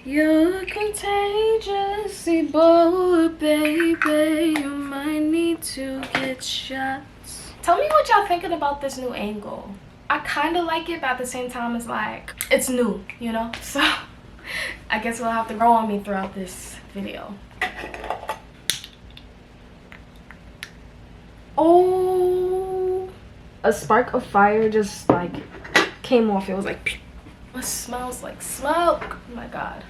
You're contagious, Ebola, baby. You might need to get shots. Tell me what y'all thinking about this new angle. I kind of like it, but at the same time, it's like, it's new, you know? So, I guess it'll have to grow on me throughout this video. Oh, a spark of fire just like came off. It was like, pew. It smells like smoke. Oh my god.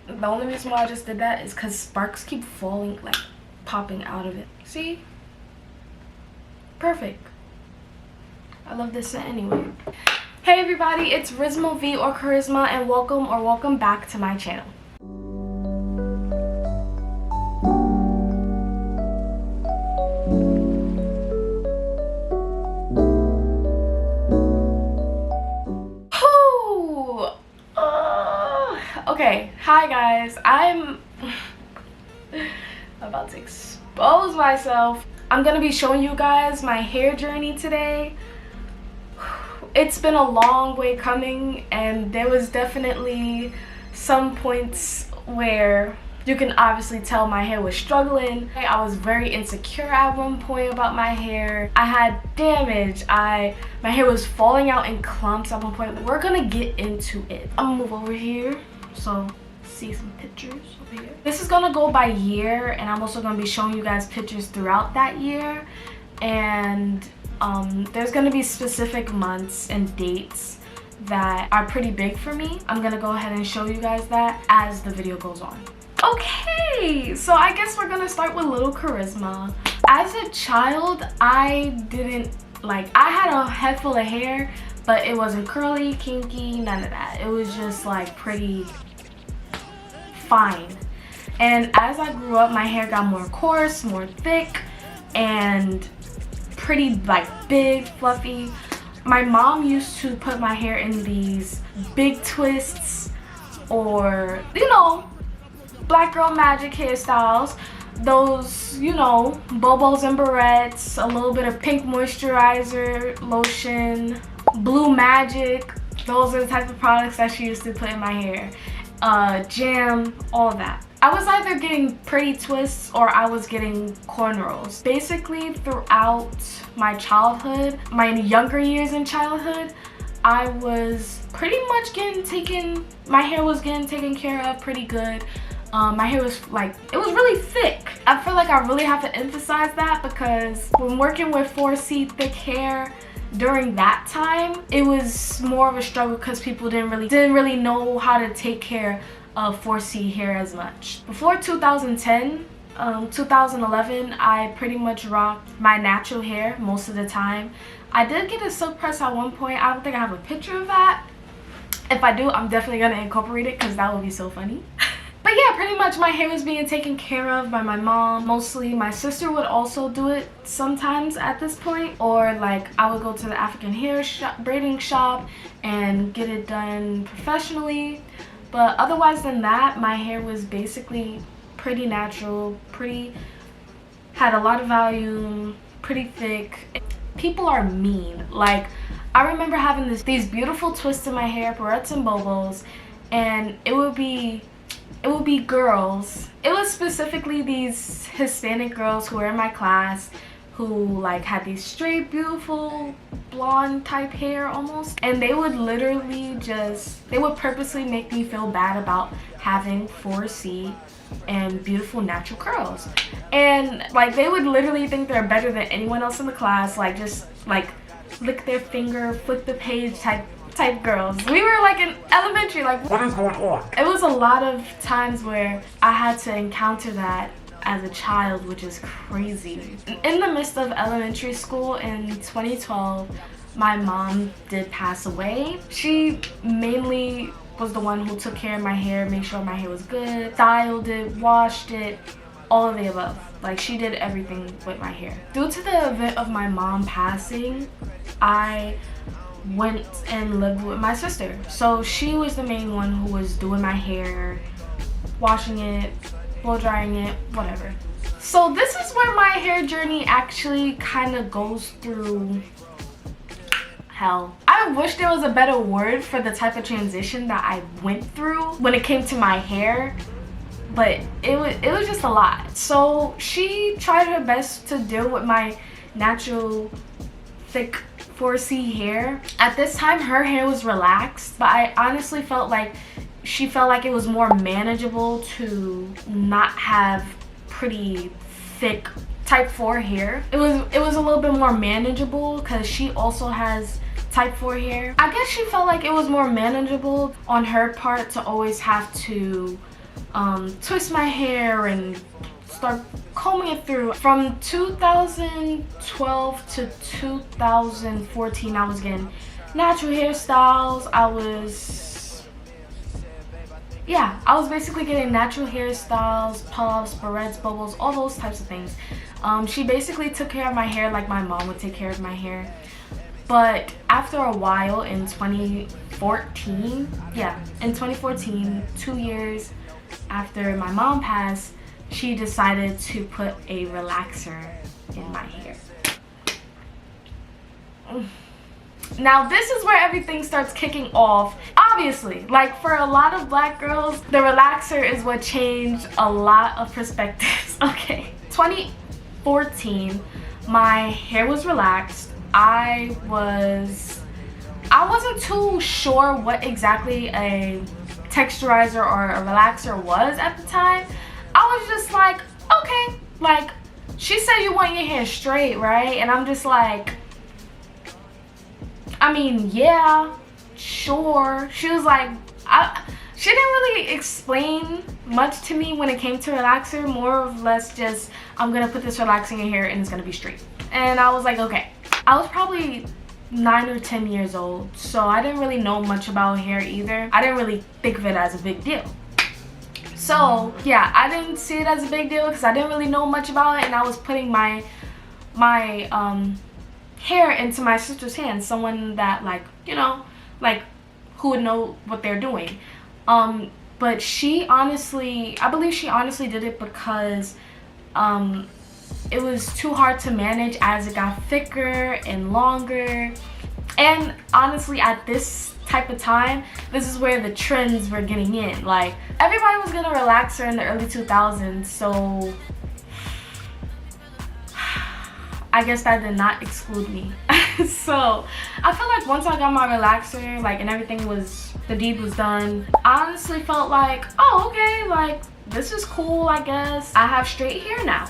The only reason why I just did that is because sparks keep falling, like popping out of it. See? Perfect. I love this scent anyway. Hey everybody, it's Rizmo V or Charisma, and welcome back to my channel. Okay, hi guys. I'm about to expose myself. I'm gonna be showing you guys my hair journey today. It's been a long way coming, and there was definitely some points where you can obviously tell my hair was struggling. I was very insecure at one point about my hair. I had damage. My hair was falling out in clumps at one point. We're gonna get into it. I'm gonna move over here so see some pictures over here. This is gonna go by year, and I'm also gonna be showing you guys pictures throughout that year. And there's gonna be specific months and dates that are pretty big for me. I'm gonna go ahead and show you guys that as the video goes on. Okay, so I guess we're gonna start with little Charisma. As a child, I had a head full of hair, but it wasn't curly, kinky, none of that. It was just like pretty fine. And as I grew up, my hair got more coarse, more thick, and pretty like big, fluffy. My mom used to put my hair in these big twists, or, you know, black girl magic hairstyles. Those, you know, bobos and barrettes, a little bit of pink moisturizer, lotion, blue magic. Those are the type of products that she used to put in my hair. Jam, all that. I was either getting pretty twists or I was getting cornrows. Basically, throughout my childhood, my younger years in childhood, I was pretty much my hair was getting taken care of pretty good. My hair was like, it was really thick. I feel like I really have to emphasize that, because when working with 4C thick hair during that time, it was more of a struggle because people didn't really know how to take care of 4C hair as much. Before 2010, 2011, I pretty much rocked my natural hair most of the time. I did get a silk press at one point. I don't think I have a picture of that. If I do, I'm definitely gonna incorporate it because that would be so funny. But yeah, pretty much my hair was being taken care of by my mom. Mostly my sister would also do it sometimes at this point. Or like I would go to the African hair braiding shop and get it done professionally. But otherwise than that, my hair was basically pretty natural, had a lot of volume, pretty thick. People are mean. Like, I remember having these beautiful twists in my hair, barrettes and bobos, and it would be girls. It was specifically these Hispanic girls who were in my class who like had these straight, beautiful, blonde type hair almost. And they would literally they would purposely make me feel bad about having 4C and beautiful natural curls. And like they would literally think they're better than anyone else in the class, like just like lick their finger, flip the page type girls. We were like in elementary, like what is going on? It was a lot of times where I had to encounter that as a child, which is crazy. In the midst of elementary school in 2012, my mom did pass away. She mainly was the one who took care of my hair, made sure my hair was good, styled it, washed it, all of the above. Like, she did everything with my hair. Due to the event of my mom passing, I went and lived with my sister. So she was the main one who was doing my hair, washing it, blow drying it, whatever. So this is where my hair journey actually kind of goes through hell. I wish there was a better word for the type of transition that I went through when it came to my hair, but it was just a lot. So she tried her best to deal with my natural thick 4C hair. At this time her hair was relaxed, but I honestly felt like she felt like it was more manageable to not have pretty thick type 4 hair. It was a little bit more manageable because she also has type 4 hair. I guess she felt like it was more manageable on her part to always have to twist my hair and start combing it through. From 2012 to 2014 I was getting natural hairstyles. I was basically getting natural hairstyles, puffs, barrettes, bubbles, all those types of things. She basically took care of my hair like my mom would take care of my hair. But after a while, in 2014, 2 years after my mom passed, she decided to put a relaxer in my hair. Now this is where everything starts kicking off. Obviously, like for a lot of black girls, the relaxer is what changed a lot of perspectives. Okay, 2014, my hair was relaxed. I wasn't too sure what exactly a texturizer or a relaxer was at the time. I was just like, okay, like she said you want your hair straight, right? And I'm just like, I mean, yeah, sure. She was like, she didn't really explain much to me when it came to relaxer. More or less just, I'm gonna put this relaxer in your hair and it's gonna be straight. And I was like, okay. I was probably 9 or 10 years old, so I didn't really know much about hair either. I didn't really think of it as a big deal. So yeah, I didn't see it as a big deal because I didn't really know much about it, and I was putting my hair into my sister's hands, someone that, like, you know, like who would know what they're doing. But she honestly, I believe she honestly did it because it was too hard to manage as it got thicker and longer. And honestly, at this type of time, this is where the trends were getting in. Like, everybody was gonna relax her in the early 2000s, so I guess that did not exclude me. So I feel like once I got my relaxer, like, and everything was, the deed was done, I honestly felt like, oh, okay, like, this is cool, I guess. I have straight hair now.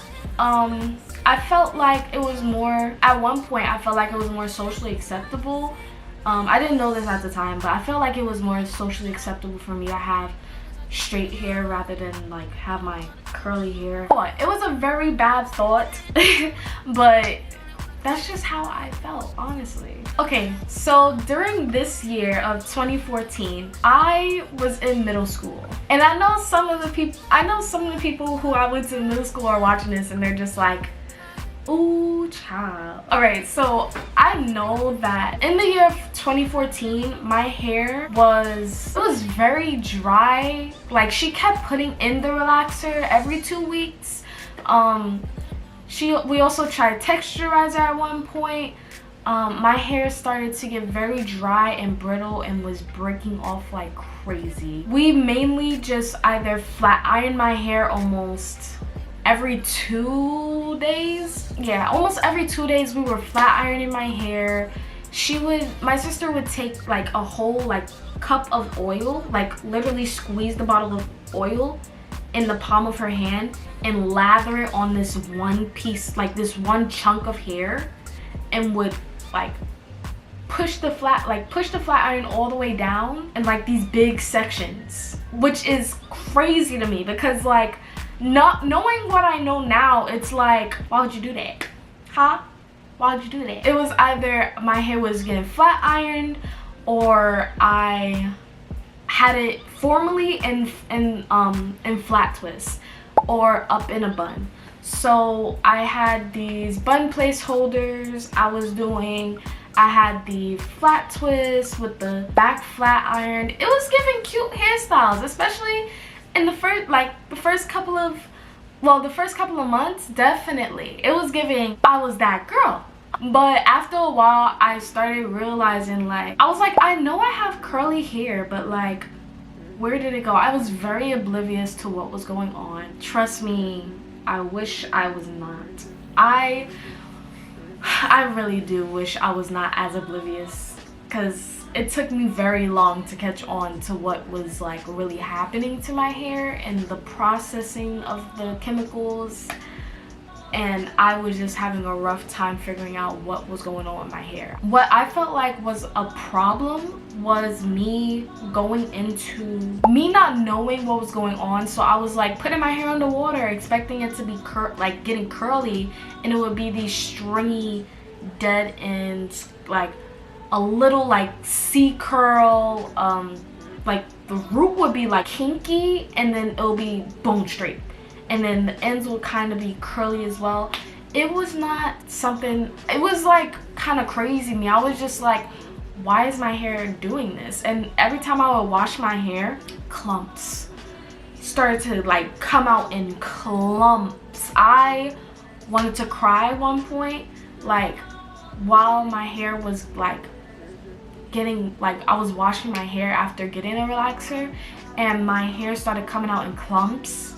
I felt like it was more, at one point I felt like it was more socially acceptable. I didn't know this at the time, but I felt like it was more socially acceptable for me to have straight hair rather than like have my curly hair. It was a very bad thought, but that's just how I felt, honestly. Okay, so during this year of 2014, I was in middle school, and I know some of the people who I went to middle school are watching this, and they're just like, ooh, child. Alright, so I know that in the year of 2014, my hair was very dry. Like, she kept putting in the relaxer every 2 weeks. We also tried texturizer at one point. My hair started to get very dry and brittle and was breaking off like crazy. We mainly just either flat ironed my hair almost every 2 days. Yeah, almost every 2 days we were flat ironing my hair. My sister would take like a whole like cup of oil, like literally squeeze the bottle of oil in the palm of her hand and lather it on this one piece, like this one chunk of hair, and would like push the flat iron all the way down in like these big sections, which is crazy to me because, like, not knowing what I know now, it's like, why would you do that? Huh? Why would you do that? It was either my hair was getting flat ironed, or I had it formally in flat twist or up in a bun. So I had these bun placeholders I had the flat twist with the back flat iron. It was giving cute hairstyles, especially in the first couple of months. Definitely it was giving I was that girl. But after a while, I started realizing, like, I was like, I know I have curly hair, but like, where did it go? I was very oblivious to what was going on. Trust me, I wish I was not. I really do wish I was not as oblivious, because it took me very long to catch on to what was like really happening to my hair and the processing of the chemicals, and I was just having a rough time figuring out what was going on with my hair. What I felt like was a problem was me not knowing what was going on. So I was like putting my hair under water, expecting it to be like getting curly, and it would be these stringy dead ends, like a little like C curl, like the root would be like kinky, and then it'll be bone straight, and then the ends will kind of be curly as well. It was not something, it was like kind of crazy to me. I was just like, why is my hair doing this? And every time I would wash my hair, clumps started to like come out in clumps. I wanted to cry at one point, like while my hair was like getting, like I was washing my hair after getting a relaxer, and my hair started coming out in clumps.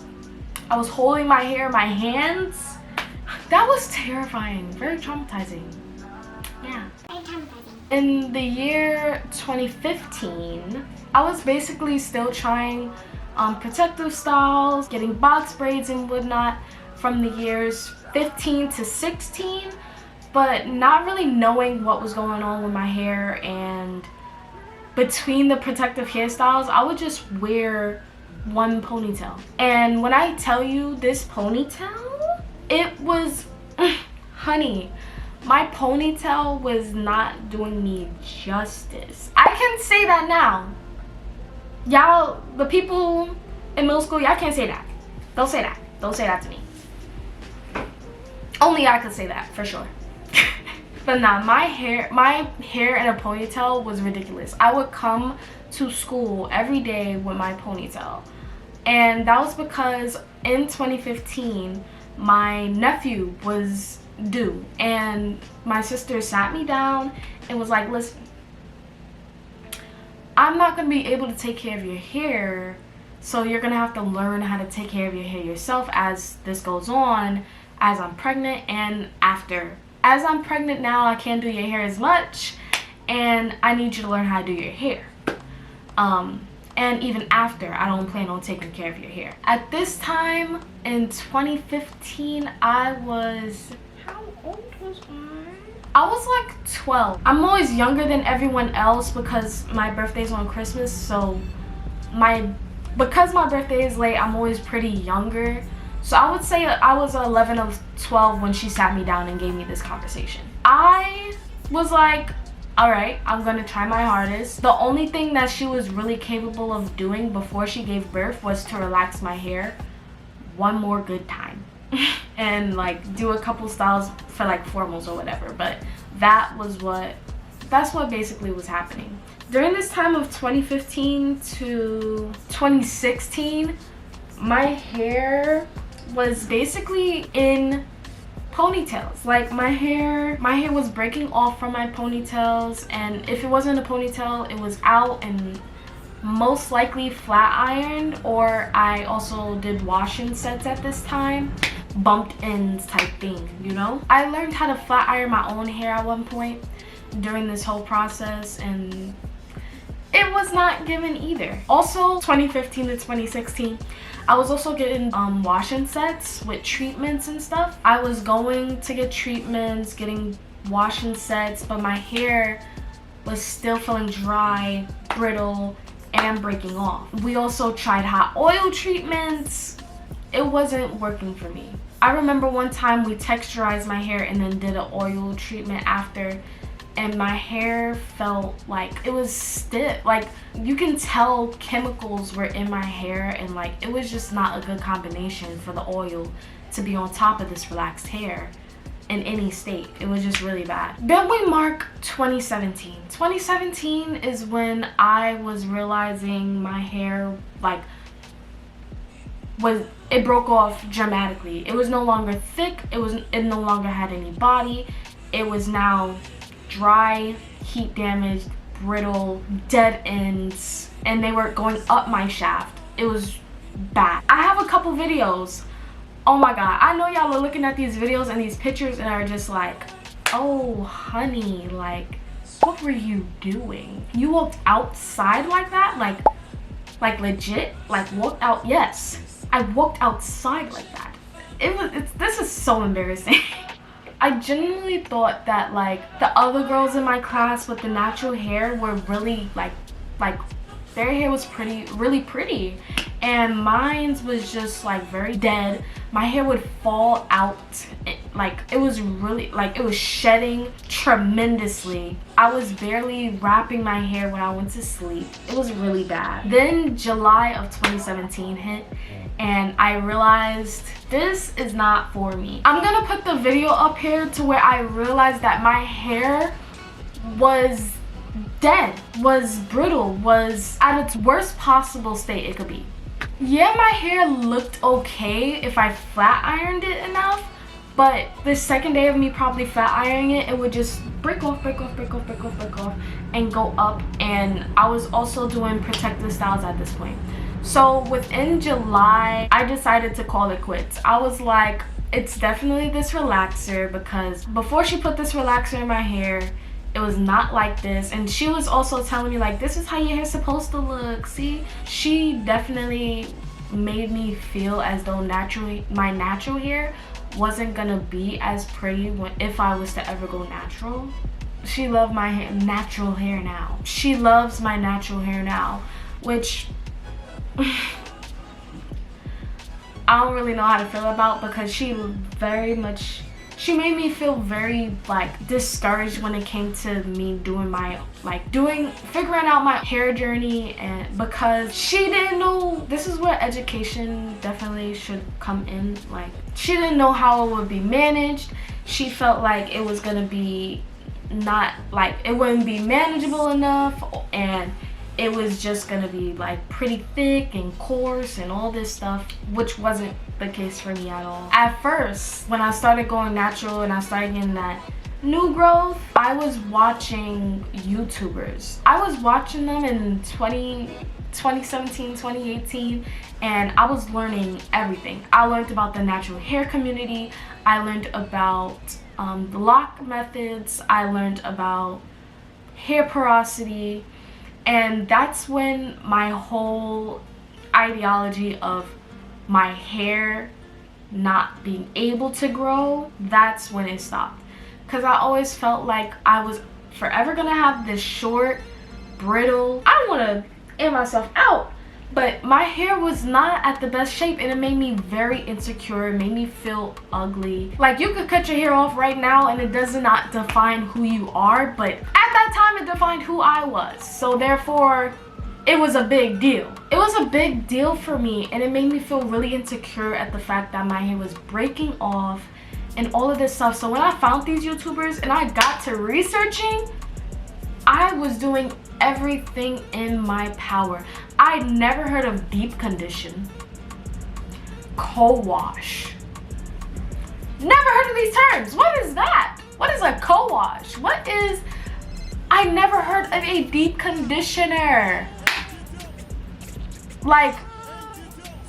I was holding my hair in my hands. That was terrifying, very traumatizing. Yeah. In the year 2015, I was basically still trying protective styles, getting box braids and whatnot from the years 15 to 16, but not really knowing what was going on with my hair. And between the protective hairstyles, I would just wear one ponytail. And when I tell you this ponytail, it was, honey, my ponytail was not doing me justice. I can say that now. Y'all, the people in middle school, y'all can't say that. Don't say that. Don't say that to me. Only I could say that, for sure. But nah, my hair in a ponytail was ridiculous. I would come to school every day with my ponytail. And that was because in 2015, my nephew was due, and my sister sat me down and was like, listen, I'm not going to be able to take care of your hair, so you're going to have to learn how to take care of your hair yourself as this goes on, as I'm pregnant and after. As I'm pregnant now, I can't do your hair as much, and I need you to learn how to do your hair. And even after, I don't plan on taking care of your hair. At this time in 2015, I was, how old was I was like 12. I'm always younger than everyone else because my birthday's on Christmas, so because my birthday is late, I'm always pretty younger. So I would say I was 11 or 12 when she sat me down and gave me this conversation. I was like, all right, I'm gonna try my hardest. The only thing that she was really capable of doing before she gave birth was to relax my hair one more good time and like do a couple styles for like formals or whatever. But that's what basically was happening. During this time of 2015 to 2016, my hair was basically in ponytails. Like my hair was breaking off from my ponytails, and if it wasn't a ponytail, it was out and most likely flat ironed, or I also did wash-in sets at this time, bumped ends type thing, you know. I learned how to flat iron my own hair at one point during this whole process, and it was not given either. Also, 2015 to 2016, I was also getting wash-in sets with treatments and stuff. I was going to get treatments, getting wash-in sets, but my hair was still feeling dry, brittle, and breaking off. We also tried hot oil treatments. It wasn't working for me. I remember one time we texturized my hair and then did an oil treatment after, and my hair felt like it was stiff. Like you can tell chemicals were in my hair, and like it was just not a good combination for the oil to be on top of this relaxed hair in any state. It was just really bad. Then we mark 2017. 2017 is when I was realizing my hair it broke off dramatically. It was no longer thick, it no longer had any body. it was now dry, heat damaged, brittle, dead ends, and they were going up my shaft. It was bad. I have a couple videos. Oh my god, I know y'all are looking at these videos and these pictures and are just like, oh honey, like what were you doing? You walked outside like that? Like legit? Like walked out? Yes, I walked outside like that. This is so embarrassing. I genuinely thought that like the other girls in my class with the natural hair were really like their hair was really pretty, and mine was just like very dead. My hair would fall out, like it was really like it was shedding tremendously. I was barely wrapping my hair when I went to sleep. It was really bad. Then July of 2017 hit, and I realized this is not for me. I'm gonna put the video up here to where I realized that my hair was dead, was brittle, was at its worst possible state it could be. Yeah, my hair looked okay if I flat ironed it enough, but the second day of me probably flat ironing it, it would just break off, and go up. And I was also doing protective styles at this point. So within July, I decided to call it quits. I was like, it's definitely this relaxer, because before she put this relaxer in my hair, it was not like this. And she was also telling me like, this is how your hair's supposed to look, see? She definitely made me feel as though my natural hair wasn't gonna be as pretty if I was to ever go natural. She loved my natural hair now. She loves my natural hair now, which I don't really know how to feel about, because she made me feel very like discouraged when it came to me doing my figuring out my hair journey, and because she didn't know. This is where education definitely should come in. Like, she didn't know how it would be managed. She felt like it was gonna be it wouldn't be manageable enough, and it was just gonna be like pretty thick and coarse and all this stuff, which wasn't the case for me at all. At first, when I started going natural and I started getting that new growth, I was watching YouTubers. I was watching them in 2017, 2018, and I was learning everything. I learned about the natural hair community. I learned about the lock methods. I learned about hair porosity. And that's when my whole ideology of my hair not being able to grow, that's when it stopped. Because I always felt like I was forever gonna have this short, brittle, I don't want to air myself out, but my hair was not at the best shape, and it made me very insecure. It made me feel ugly. Like, you could cut your hair off right now and it does not define who you are, but at that time it defined who I was. So therefore, it was a big deal. It was a big deal for me, and it made me feel really insecure at the fact that my hair was breaking off and all of this stuff. So when I found these YouTubers and I got to researching, I was doing everything in my power. I'd never heard of deep condition, co-wash. Never heard of these terms. What is that? What is a co-wash? I never heard of a deep conditioner. Like,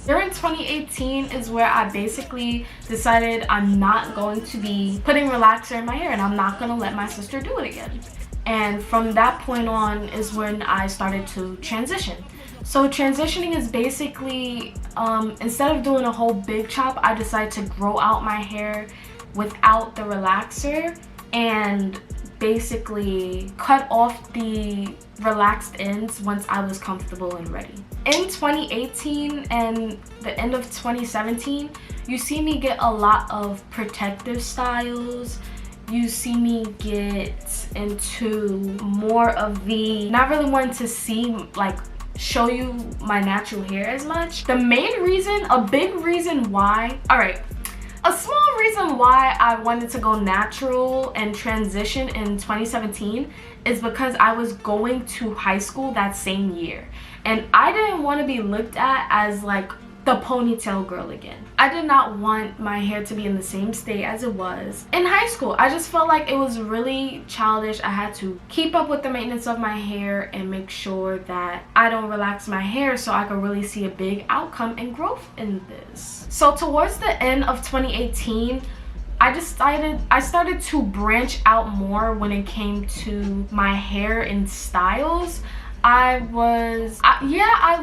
during 2018 is where I basically decided I'm not going to be putting relaxer in my hair, and I'm not going to let my sister do it again. And from that point on is when I started to transition. So transitioning is basically, instead of doing a whole big chop, I decided to grow out my hair without the relaxer and basically cut off the relaxed ends once I was comfortable and ready. In 2018 and the end of 2017, you see me get a lot of protective styles. You see me get into more of the, not really wanting to see, like, show you my natural hair as much. The main reason, a big reason why, a small reason why I wanted to go natural and transition in 2017 is because I was going to high school that same year. And I didn't want to be looked at as like the ponytail girl again. I did not want my hair to be in the same state as it was in high school. I just felt like it was really childish. I had to keep up with the maintenance of my hair and make sure that I don't relax my hair so I could really see a big outcome and growth in this. So towards the end of 2018, I started to branch out more when it came to my hair and styles. I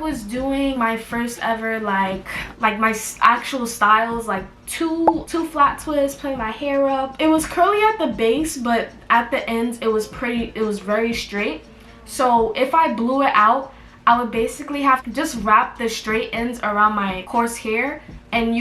was doing my first ever like my actual styles, like two flat twists, putting my hair up. It was curly at the base, but at the ends it was very straight. So if I blew it out, I would basically have to just wrap the straight ends around my coarse hair, and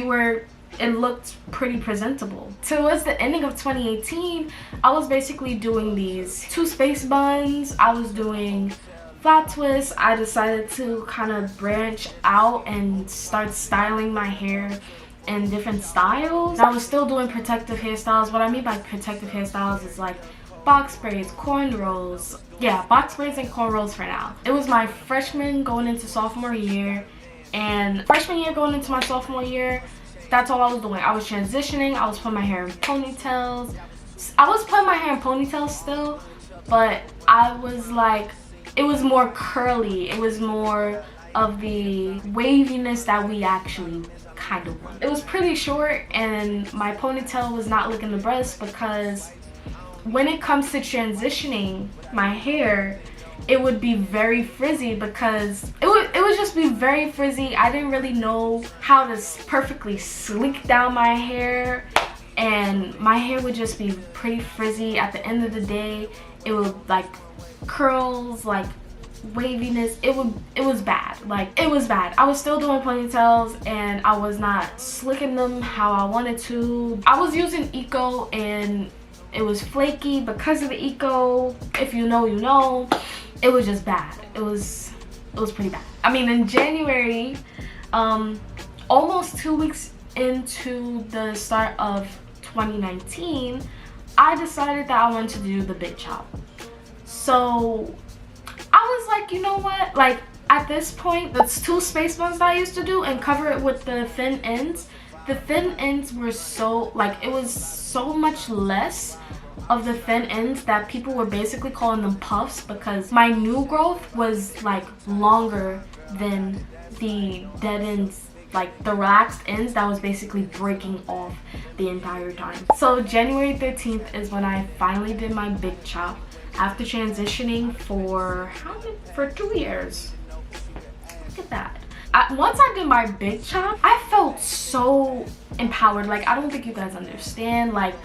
it looked pretty presentable. Towards the ending of 2018, I was basically doing these 2 space buns. I was doing flat twists. I decided to kind of branch out and start styling my hair in different styles. I was still doing protective hairstyles. What I mean by protective hairstyles is like box braids, cornrows. Yeah, box braids and cornrows for now. It was my freshman going into sophomore year, and freshman year going into my sophomore year, that's all I was doing. I was transitioning. I was putting my hair in ponytails. I was putting my hair in ponytails still, but I was like, it was more curly. It was more of the waviness that we actually kind of want. It was pretty short, and my ponytail was not looking the best because when it comes to transitioning my hair, it would be very frizzy because it would just be very frizzy. I didn't really know how to perfectly slick down my hair, and my hair would just be pretty frizzy. At the end of the day, it would like curls, like waviness. It was bad. Like, it was bad. I was still doing ponytails and I was not slicking them how I wanted to. I was using Eco and it was flaky because of the Eco. If you know, you know. It was just bad. It was pretty bad. I mean, in January, almost 2 weeks into the start of 2019, I decided that I wanted to do the big chop. So I was like, you know what? Like, at this point, that's 2 space buns that I used to do and cover it with the thin ends. The thin ends were so, like, it was so much less of the thin ends that people were basically calling them puffs because my new growth was like longer than the dead ends, like the relaxed ends that was basically breaking off the entire time. So January 13th is when I finally did my big chop after transitioning for 2 years. Look at that. Once I did my big chop, I felt so empowered. Like, I don't think you guys understand. Like,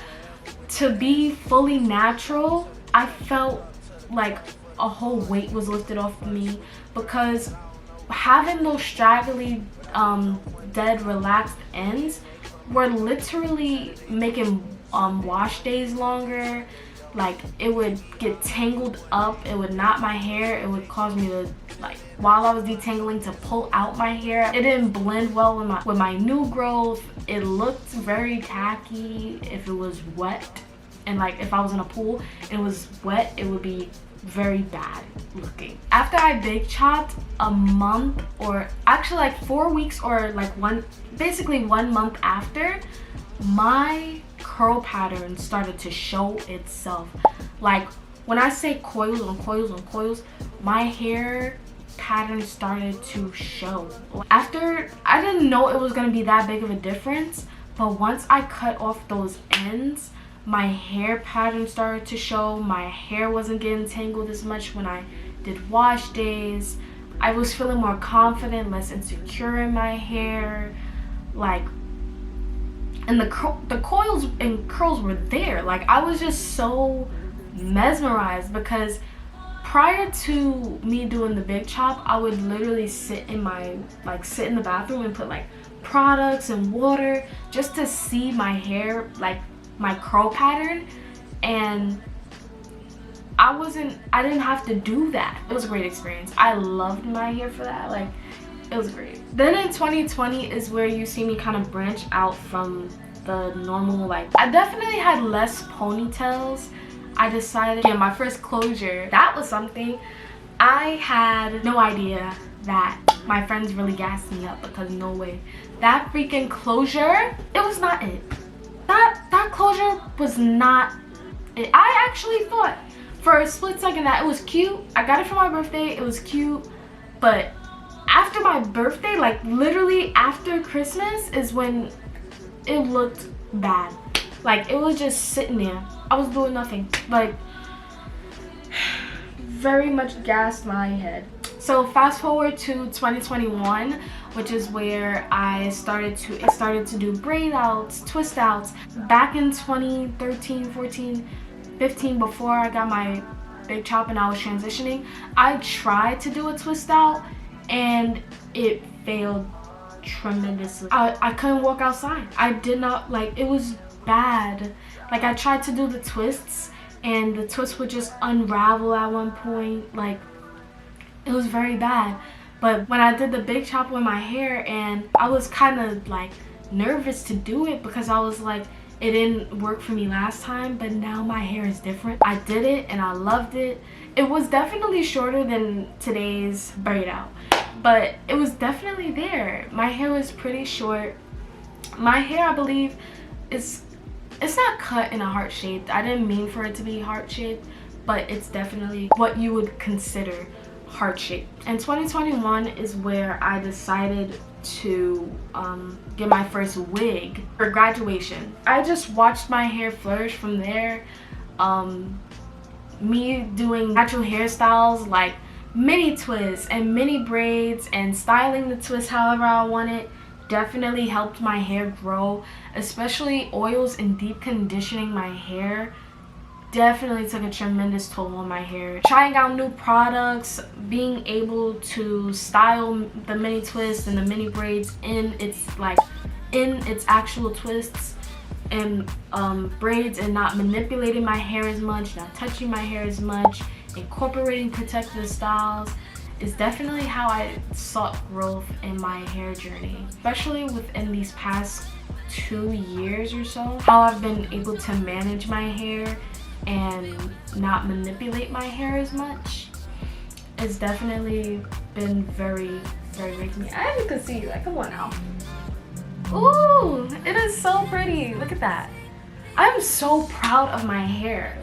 to be fully natural, I felt like a whole weight was lifted off of me because having those straggly, dead, relaxed ends were literally making wash days longer. Like, it would get tangled up, it would knot my hair, it would cause me to, like, while I was detangling, to pull out my hair. It didn't blend well with my new growth. It looked very tacky if it was wet, and like if I was in a pool and it was wet, it would be very bad looking. After I big chopped, a month, or actually like 4 weeks, or like basically 1 month after, my curl pattern started to show itself. Like, when I say coils on coils on coils, my hair pattern started to show. After, I didn't know it was going to be that big of a difference, but once I cut off those ends, my hair pattern started to show. My hair wasn't getting tangled as much when I did wash days. I was feeling more confident, less insecure in my hair. Like, and the coils and curls were there. Like, I was just so mesmerized because prior to me doing the big chop, I would literally sit in the bathroom and put like products and water just to see my hair, like my curl pattern, and I didn't have to do that. It was a great experience. I loved my hair for that. Like, it was great. Then in 2020 is where you see me kind of branch out from the normal. Like, I definitely had less ponytails. I decided, yeah, my first closure, that was something. I had no idea that my friends really gassed me up because no way. That freaking closure, it was not it. That closure was not it. I actually thought for a split second that it was cute. I got it for my birthday, it was cute, but after my birthday, like literally after Christmas, is when it looked bad. Like it was just sitting there. I was doing nothing. Like very much gassed my head. So fast forward to 2021, which is where I started to do braid outs, twist outs. Back in 2013, 14, 15, before I got my big chop and I was transitioning, I tried to do a twist out and it failed tremendously. I couldn't walk outside. I did not, like, it was bad. Like I tried to do the twists and the twist would just unravel at one point. Like it was very bad. But when I did the big chop with my hair, and I was kind of like nervous to do it because I was like, it didn't work for me last time, but now my hair is different. I did it and I loved it. It was definitely shorter than today's braid out, but it was definitely there. My hair was pretty short. My hair, I believe, it's not cut in a heart shape. I didn't mean for it to be heart shaped, but it's definitely what you would consider heart shaped. And 2021 is where I decided to get my first wig for graduation. I just watched my hair flourish from there. Me doing natural hairstyles like mini twists and mini braids and styling the twist however I want it definitely helped my hair grow. Especially oils and deep conditioning my hair definitely took a tremendous toll on my hair. Trying out new products, being able to style the mini twists and the mini braids in its actual twists and braids, and not manipulating my hair as much, not touching my hair as much, incorporating protective styles is definitely how I sought growth in my hair journey. Especially within these past 2 years or so, how I've been able to manage my hair and not manipulate my hair as much. It's definitely been very, very great to me. As you can see, like, come on now. Ooh, it is so pretty. Look at that. I'm so proud of my hair.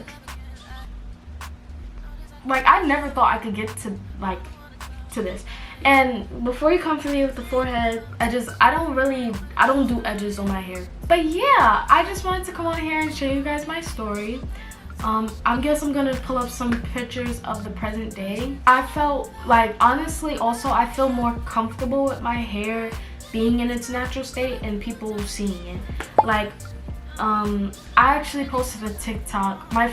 Like, I never thought I could get to this. And before you come for me with the forehead, I don't do edges on my hair. But yeah, I just wanted to come on here and show you guys my story. I guess I'm gonna pull up some pictures of the present day. I felt like, honestly, also I feel more comfortable with my hair being in its natural state and people seeing it. Like, I actually posted a TikTok. I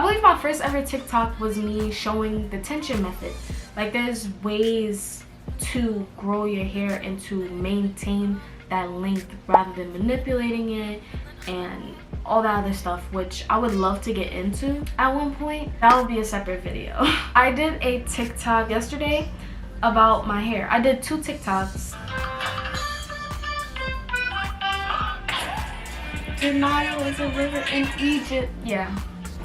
believe my first ever TikTok was me showing the tension method. Like, there's ways to grow your hair and to maintain that length rather than manipulating it and all that other stuff, which I would love to get into at one point. That would be a separate video. I did a TikTok yesterday about my hair. I did 2 TikToks. The Nile is a river in Egypt. Yeah,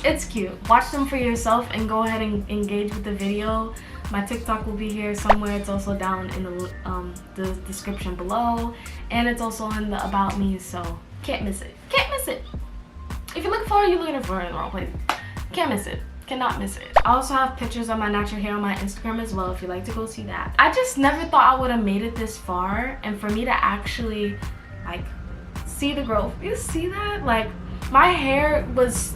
it's cute. Watch them for yourself and go ahead and engage with the video. My TikTok will be here somewhere. It's also down in the description below, and it's also in the about me, so can't miss it. Can't miss it. If you're looking for it, you're looking for it in the wrong place. Can't miss it. Cannot miss it. I also have pictures of my natural hair on my Instagram as well if you'd like to go see that. I just never thought I would have made it this far, and for me to actually like see the growth. You see that? Like, my hair was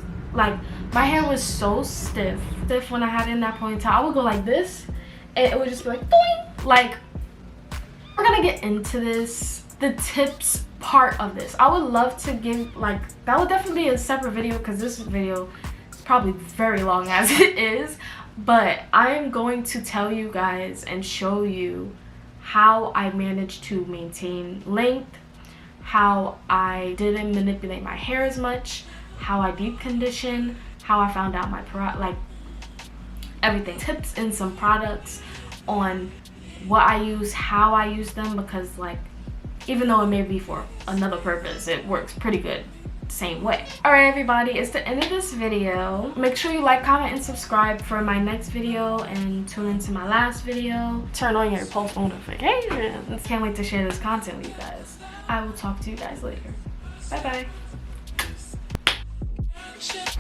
so stiff when I had it in that ponytail. I would go like this and it would just be like boing. Like, we're gonna get into this, the tips part of this. I would love to give, like, that would definitely be a separate video because this video is probably very long as it is, but I am going to tell you guys and show you how I managed to maintain length, how I didn't manipulate my hair as much, how I deep condition, how I found out my everything. Tips and some products on what I use, how I use them, because, like, even though it may be for another purpose, it works pretty good same way. Alright everybody, it's the end of this video. Make sure you like, comment, and subscribe for my next video, and tune into my last video. Turn on your post notifications. Can't wait to share this content with you guys. I will talk to you guys later. Bye bye.